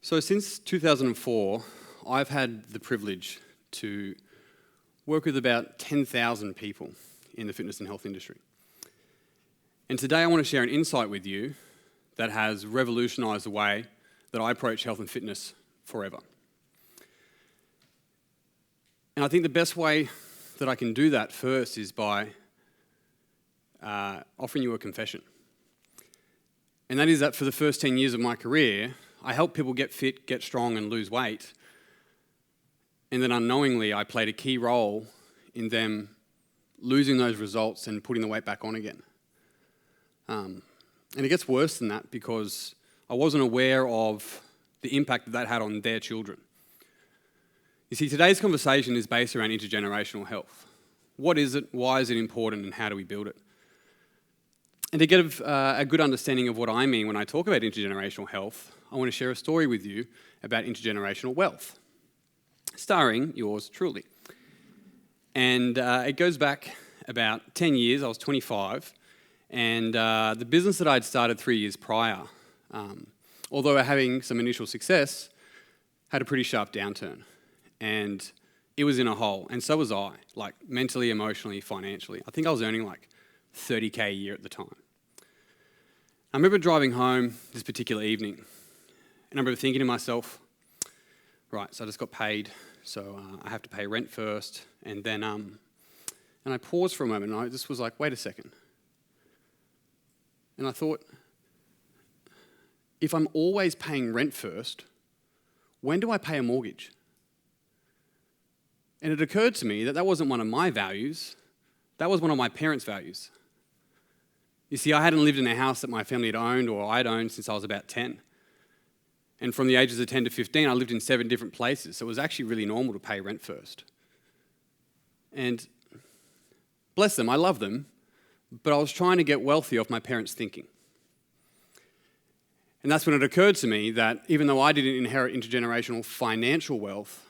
So since 2004, I've had the privilege to work with about 10,000 people in the fitness and health industry. And today I want to share an insight with you that has revolutionised the way that I approach health and fitness forever. And I think the best way that I can do that first is by offering you a confession. And that is that for the first 10 years of my career, I helped people get fit, get strong, and lose weight. And then unknowingly, I played a key role in them losing those results and putting the weight back on again. And it gets worse than that because I wasn't aware of the impact that had on their children. You see, today's conversation is based around intergenerational health. What is it, why is it important, and how do we build it? And to get a good understanding of what I mean when I talk about intergenerational health, I want to share a story with you about intergenerational wealth, starring yours truly. And it goes back about 10 years. I was 25, and the business that I'd started 3 years prior, although having some initial success, had a pretty sharp downturn. And it was in a hole, and so was I, like mentally, emotionally, financially. I think I was earning like $30K a year at the time. I remember driving home this particular evening, and I remember thinking to myself, right, so I just got paid, so I have to pay rent first, and then, and I paused for a moment, and I just was like, wait a second. And I thought, if I'm always paying rent first, when do I pay a mortgage? And it occurred to me that that wasn't one of my values, that was one of my parents' values. You see, I hadn't lived in a house that my family had owned or I'd owned since I was about 10. And from the ages of 10 to 15, I lived in 7 different places, so it was actually really normal to pay rent first. And bless them, I love them, but I was trying to get wealthy off my parents' thinking. And that's when it occurred to me that even though I didn't inherit intergenerational financial wealth,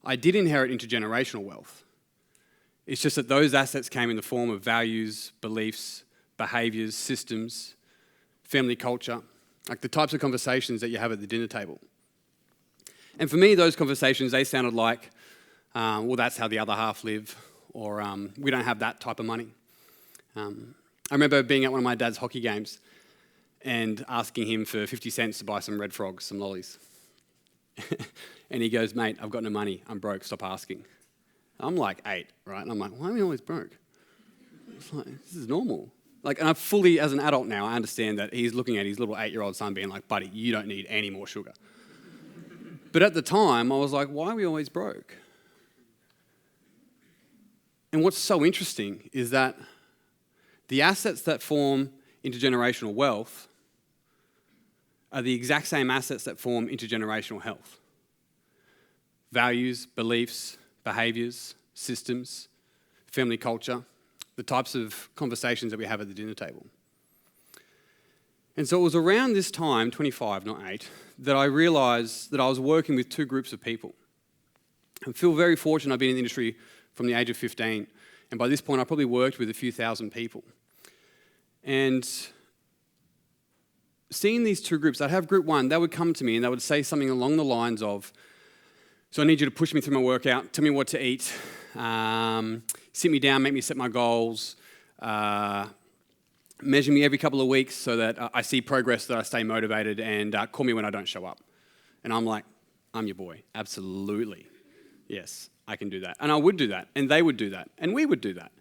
I did inherit intergenerational wealth. It's just that those assets came in the form of values, beliefs, behaviours, systems, family culture, like the types of conversations that you have at the dinner table. And for me, those conversations, they sounded like, well, that's how the other half live, or we don't have that type of money. I remember being at one of my dad's hockey games and asking him for 50 cents to buy some Red Frogs, some lollies. And he goes, mate, I've got no money, I'm broke, stop asking. I'm like 8, right? And I'm like, why am I always broke? It's like, this is normal. Like, and I fully, as an adult now, I understand that he's looking at his little 8-year-old son being like, buddy, you don't need any more sugar. But at the time, I was like, why are we always broke? And what's so interesting is that the assets that form intergenerational wealth are the exact same assets that form intergenerational health. Values, beliefs, behaviours, systems, family culture, the types of conversations that we have at the dinner table. And so it was around this time, 25, not 8, that I realised that I was working with 2 groups of people. I feel very fortunate. I've been in the industry from the age of 15, and by this point I probably worked with a few thousand people. And seeing these 2 groups, I'd have group 1, they would come to me and they would say something along the lines of, so I need you to push me through my workout, tell me what to eat, sit me down, make me set my goals, measure me every couple of weeks so that I see progress, that I stay motivated, and call me when I don't show up. And I'm like, I'm your boy, absolutely. Yes, I can do that. And I would do that, and they would do that, and we would do that.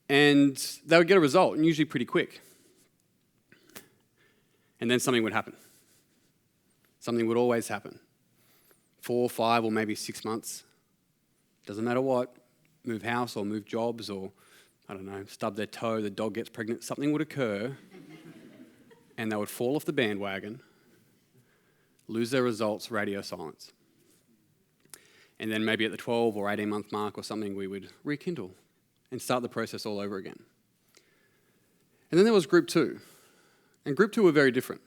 And they would get a result, and usually pretty quick. And then something would happen. Something would always happen. 4, 5, or maybe 6 months. Doesn't matter what. Move house or move jobs or, I don't know, stub their toe, the dog gets pregnant. Something would occur and they would fall off the bandwagon, lose their results, radio silence. And then maybe at the 12 or 18-month mark or something, we would rekindle and start the process all over again. And then there was group 2. And group 2 were very different.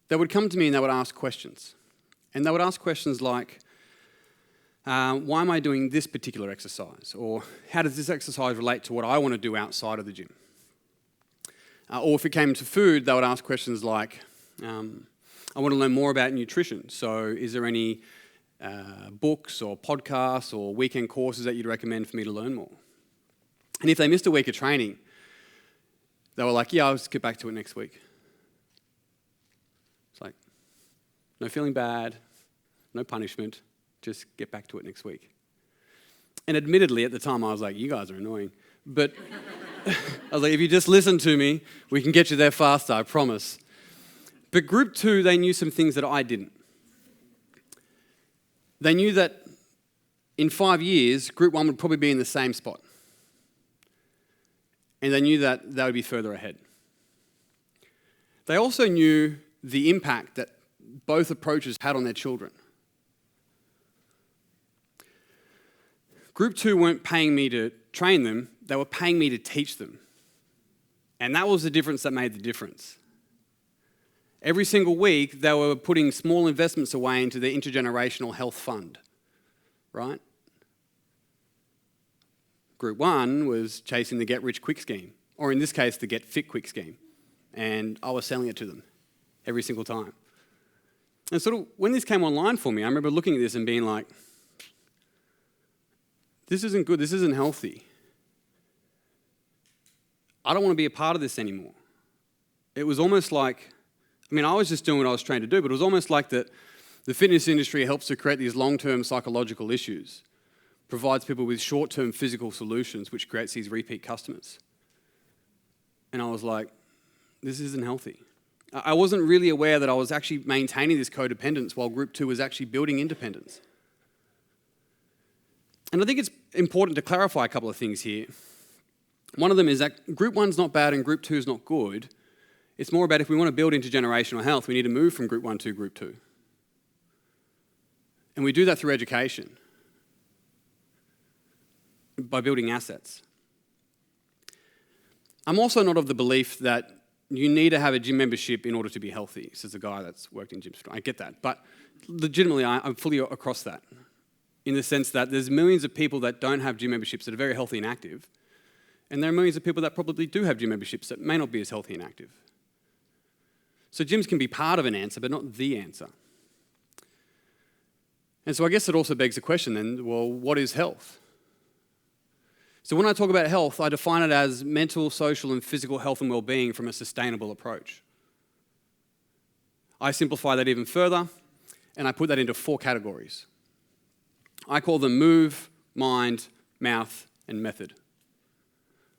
They would come to me and they would ask questions. And they would ask questions like, why am I doing this particular exercise? Or how does this exercise relate to what I want to do outside of the gym? Or if it came to food, they would ask questions like, I want to learn more about nutrition. So is there any books or podcasts or weekend courses that you'd recommend for me to learn more? And if they missed a week of training, they were like, yeah, I'll just get back to it next week. It's like, no feeling bad, no punishment, just get back to it next week. And admittedly, at the time, I was like, you guys are annoying. But I was like, if you just listen to me, we can get you there faster, I promise. But group 2, they knew some things that I didn't. They knew that in 5 years, group 1 would probably be in the same spot. And they knew that they would be further ahead. They also knew the impact that both approaches had on their children. Group 2 weren't paying me to train them, they were paying me to teach them. And that was the difference that made the difference. Every single week, they were putting small investments away into their intergenerational health fund, right? Group 1 was chasing the get-rich-quick scheme, or in this case, the get-fit-quick scheme. And I was selling it to them every single time. And sort of when this came online for me, I remember looking at this and being like, this isn't good, this isn't healthy. I don't want to be a part of this anymore. It was almost like, I was just doing what I was trained to do, but it was almost like that the fitness industry helps to create these long-term psychological issues, provides people with short-term physical solutions, which creates these repeat customers. And I was like, this isn't healthy. I wasn't really aware that I was actually maintaining this codependence while group 2 was actually building independence. And I think it's important to clarify a couple of things here. One of them is that group 1's not bad and group 2's not good. It's more about if we want to build intergenerational health, we need to move from group 1 to group 2. And we do that through education, by building assets. I'm also not of the belief that you need to have a gym membership in order to be healthy, says a guy that's worked in gyms. I get that, but legitimately I'm fully across that, in the sense that there's millions of people that don't have gym memberships that are very healthy and active, and there are millions of people that probably do have gym memberships that may not be as healthy and active. So gyms can be part of an answer, but not the answer. And so I guess it also begs the question then, well, what is health? So when I talk about health, I define it as mental, social, and physical health and well-being from a sustainable approach. I simplify that even further, and I put that into 4 categories. I call them move, mind, mouth, and method.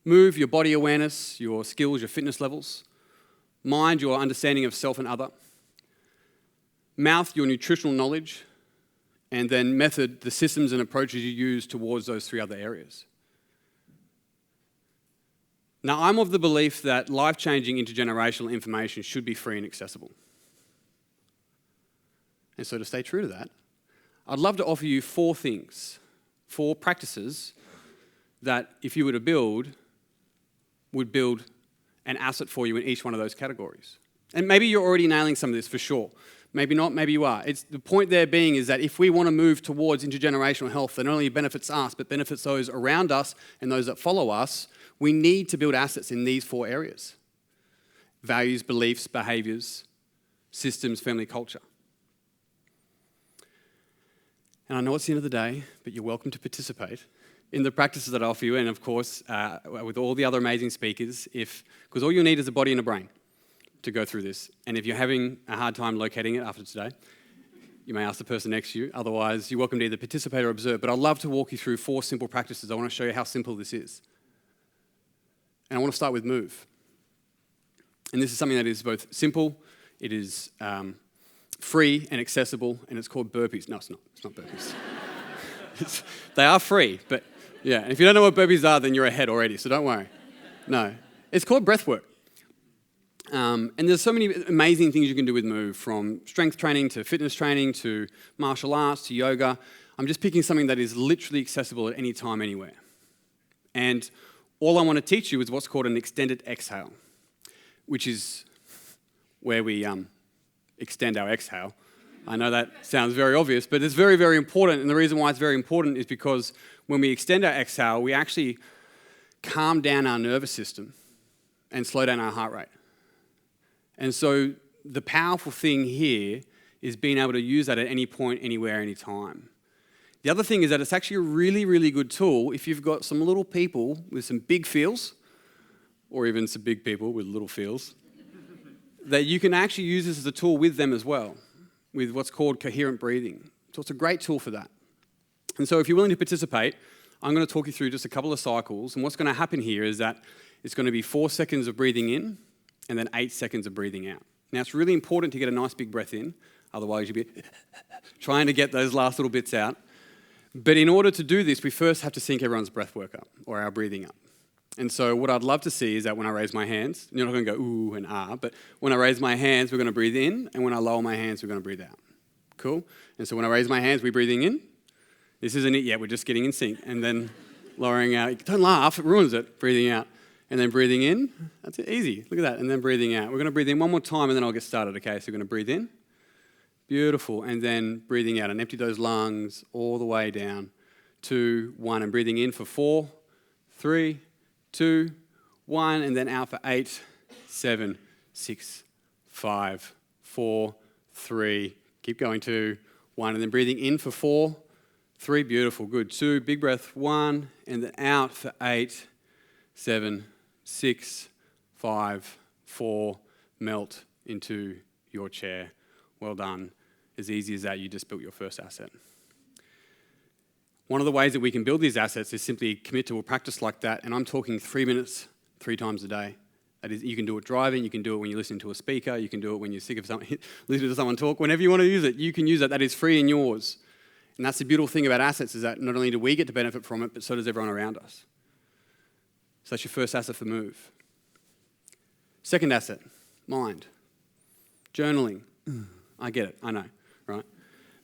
Move, your body awareness, your skills, your fitness levels. Mind, your understanding of self and other. Mouth, your nutritional knowledge. And then method, the systems and approaches you use towards those 3 other areas. Now, I'm of the belief that life-changing intergenerational information should be free and accessible. And so to stay true to that, I'd love to offer you 4 things, 4 practices that if you were to build, would build an asset for you in each one of those categories. And maybe you're already nailing some of this for sure. Maybe not, maybe you are. The point there being is that if we want to move towards intergenerational health that not only benefits us, but benefits those around us and those that follow us, we need to build assets in these 4 areas. Values, beliefs, behaviours, systems, family, culture. And I know it's the end of the day, but you're welcome to participate in the practices that I offer you, and of course, with all the other amazing speakers, because all you need is a body and a brain to go through this. And if you're having a hard time locating it after today, you may ask the person next to you. Otherwise, you're welcome to either participate or observe. But I'd love to walk you through 4 simple practices. I want to show you how simple this is. And I want to start with move. And this is something that is both simple, it is free and accessible, and it's called burpees. No, it's not. It's not burpees. They are free, but yeah. And if you don't know what burpees are, then you're ahead already, so don't worry. No. It's called breath work. And there's so many amazing things you can do with move, from strength training to fitness training to martial arts to yoga. I'm just picking something that is literally accessible at any time, anywhere. And all I want to teach you is what's called an extended exhale, which is where we extend our exhale. I know that sounds very obvious, but it's very, very important. And the reason why it's very important is because when we extend our exhale, we actually calm down our nervous system and slow down our heart rate. And so the powerful thing here is being able to use that at any point, anywhere, anytime. The other thing is that it's actually a really, really good tool if you've got some little people with some big feels, or even some big people with little feels, that you can actually use this as a tool with them as well, with what's called coherent breathing. So it's a great tool for that. And so if you're willing to participate, I'm going to talk you through just a couple of cycles. And what's going to happen here is that it's going to be 4 seconds of breathing in and then 8 seconds of breathing out. Now, it's really important to get a nice big breath in. Otherwise, you'll be trying to get those last little bits out. But in order to do this, we first have to sync everyone's breath work up, or our breathing up. And so what I'd love to see is that when I raise my hands, you're not going to go ooh and ah, but when I raise my hands, we're going to breathe in, and when I lower my hands, we're going to breathe out. Cool? And so when I raise my hands, we're breathing in. This isn't it yet, we're just getting in sync. And then lowering out. Don't laugh, it ruins it. Breathing out. And then breathing in. That's it, easy. Look at that. And then breathing out. We're going to breathe in one more time, and then I'll get started, okay? So we're going to breathe in. Beautiful. And then breathing out and empty those lungs all the way down. 2, 1. And breathing in for 4, 3, 2, 1. And then out for 8, 7, 6, 5, 4, 3. Keep going. 2, 1. And then breathing in for 4, 3. Beautiful. Good. 2. Big breath. 1. And then out for 8, 7, 6, 5, 4. Melt into your chair. Well done. As easy as that, you just built your first asset. One of the ways that we can build these assets is simply commit to a practice like that, and I'm talking 3 minutes, 3 times a day. That is, you can do it driving, you can do it when you're listening to a speaker, you can do it when you're sick of listening to someone talk. Whenever you want to use it, you can use it. That is free and yours. And that's the beautiful thing about assets, is that not only do we get to benefit from it, but so does everyone around us. So that's your first asset for Move. Second asset, mind. Journaling. I get it, I know, right?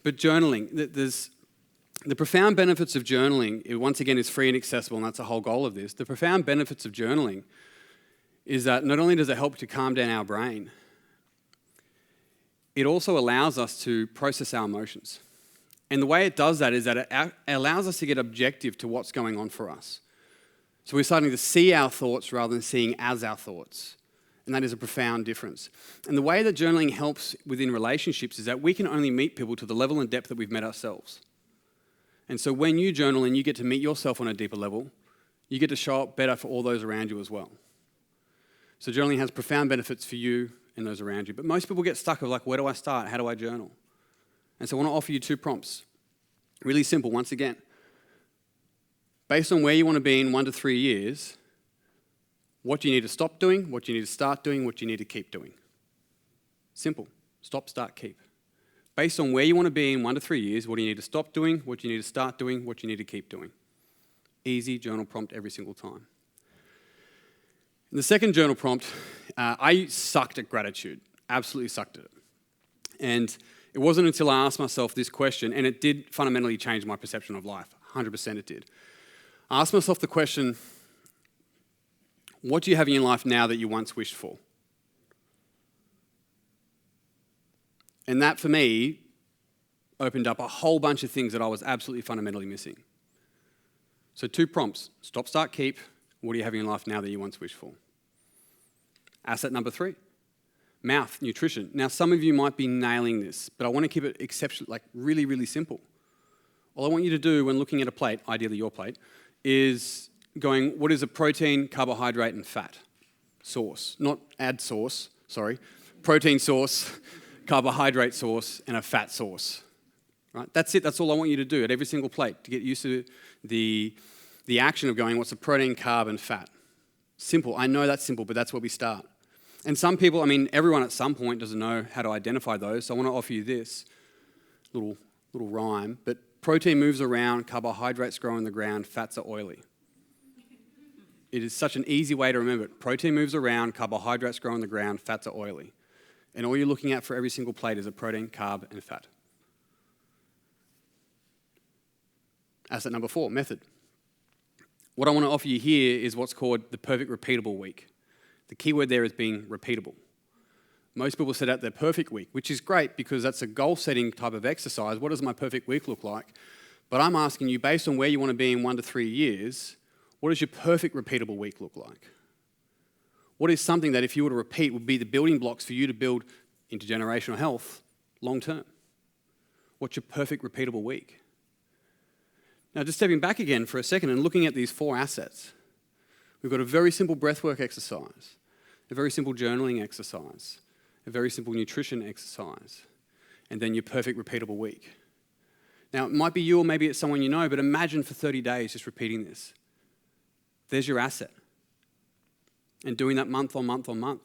But journaling, there's the profound benefits of journaling, it once again is free and accessible, and that's the whole goal of this. The profound benefits of journaling is that not only does it help to calm down our brain, it also allows us to process our emotions. And the way it does that is that it allows us to get objective to what's going on for us. So we're starting to see our thoughts rather than seeing as our thoughts. And that is a profound difference. And the way that journaling helps within relationships is that we can only meet people to the level and depth that we've met ourselves. And so when you journal and you get to meet yourself on a deeper level, you get to show up better for all those around you as well. So journaling has profound benefits for you and those around you. But most people get stuck of like, where do I start? How do I journal? And so I want to offer you 2 prompts. Really simple, once again. Based on where you want to be in 1 to 3 years, what do you need to stop doing, what do you need to start doing, what do you need to keep doing? Simple. Stop, start, keep. Based on where you want to be in 1 to 3 years, what do you need to stop doing, what do you need to start doing, what do you need to keep doing? Easy journal prompt every single time. And the second journal prompt, I sucked at gratitude. Absolutely sucked at it. And it wasn't until I asked myself this question, and it did fundamentally change my perception of life. 100% it did. I asked myself the question, what do you have in your life now that you once wished for? And that, for me, opened up a whole bunch of things that I was absolutely fundamentally missing. So 2 prompts, stop, start, keep. What do you have in your life now that you once wished for? Asset number 3, mouth, nutrition. Now, some of you might be nailing this, but I want to keep it really, really simple. All I want you to do when looking at a plate, ideally your plate, is going, what is a protein, carbohydrate, and fat source? Not add sauce, sorry. Protein source, carbohydrate source, and a fat source. Right? That's it. That's all I want you to do at every single plate to get used to the action of going, what's the protein, carb, and fat? Simple. I know that's simple, but that's where we start. And some people, everyone at some point doesn't know how to identify those, so I want to offer you this little rhyme. But protein moves around, carbohydrates grow in the ground, fats are oily. It is such an easy way to remember it. Protein moves around, carbohydrates grow in the ground, fats are oily. And all you're looking at for every single plate is a protein, carb, and fat. Asset number 4, method. What I want to offer you here is what's called the perfect repeatable week. The key word there is being repeatable. Most people set out their perfect week, which is great because that's a goal-setting type of exercise. What does my perfect week look like? But I'm asking you, based on where you want to be in 1 to 3 years, what does your perfect repeatable week look like? What is something that if you were to repeat would be the building blocks for you to build intergenerational health long term? What's your perfect repeatable week? Now, just stepping back again for a second and looking at these 4 assets, we've got a very simple breathwork exercise, a very simple journaling exercise, a very simple nutrition exercise, and then your perfect repeatable week. Now, it might be you or maybe it's someone you know, but imagine for 30 days just repeating this. There's your asset. And doing that month on month on month.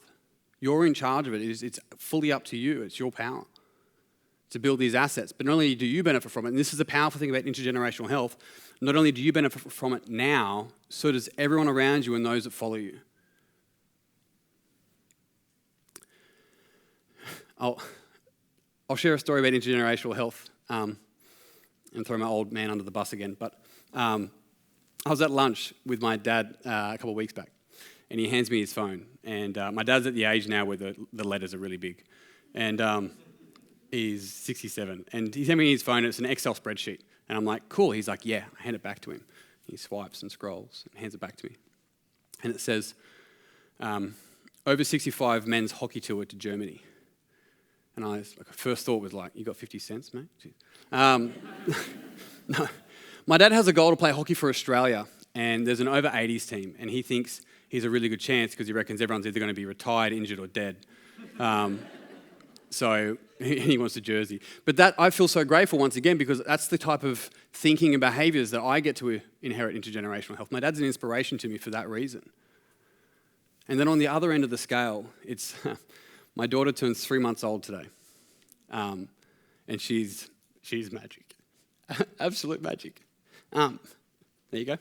You're in charge of it. It's fully up to you. It's your power to build these assets. But not only do you benefit from it, and this is the powerful thing about intergenerational health, not only do you benefit from it now, so does everyone around you and those that follow you. I'll share a story about intergenerational health and throw my old man under the bus again. But I was at lunch with my dad a couple of weeks back, and he hands me his phone. And my dad's at the age now where the letters are really big. And he's 67. And he sent me his phone, and it's an Excel spreadsheet. And I'm like, cool. He's like, yeah. I hand it back to him. He swipes and scrolls and hands it back to me. And it says, over 65 men's hockey tour to Germany. And first thought was like, you got 50 cents, mate? No. My dad has a goal to play hockey for Australia, and there's an over 80s team, and he thinks he's a really good chance because he reckons everyone's either going to be retired, injured, or dead. So he wants a jersey. But that I feel so grateful once again because that's the type of thinking and behaviours that I get to inherit intergenerational health. My dad's an inspiration to me for that reason. And then on the other end of the scale, it's my daughter turns 3 months old today. And she's magic. Absolute magic. There you go.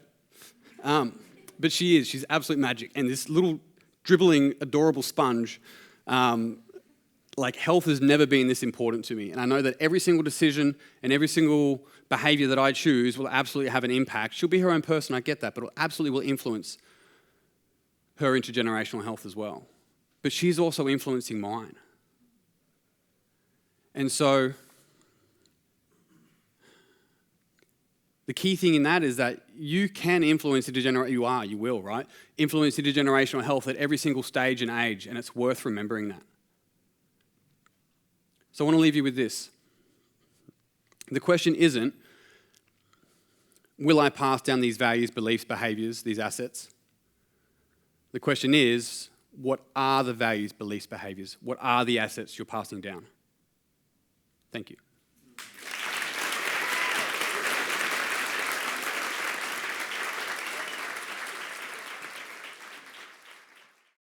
But she's absolute magic. And this little dribbling, adorable sponge, health has never been this important to me. And I know that every single decision and every single behaviour that I choose will absolutely have an impact. She'll be her own person, I get that, but it absolutely will influence her intergenerational health as well. But she's also influencing mine. And so the key thing in that is that you can influence you will, right? Influence intergenerational health at every single stage and age, and it's worth remembering that. So I want to leave you with this. The question isn't, will I pass down these values, beliefs, behaviours, these assets? The question is, what are the values, beliefs, behaviours? What are the assets you're passing down? Thank you.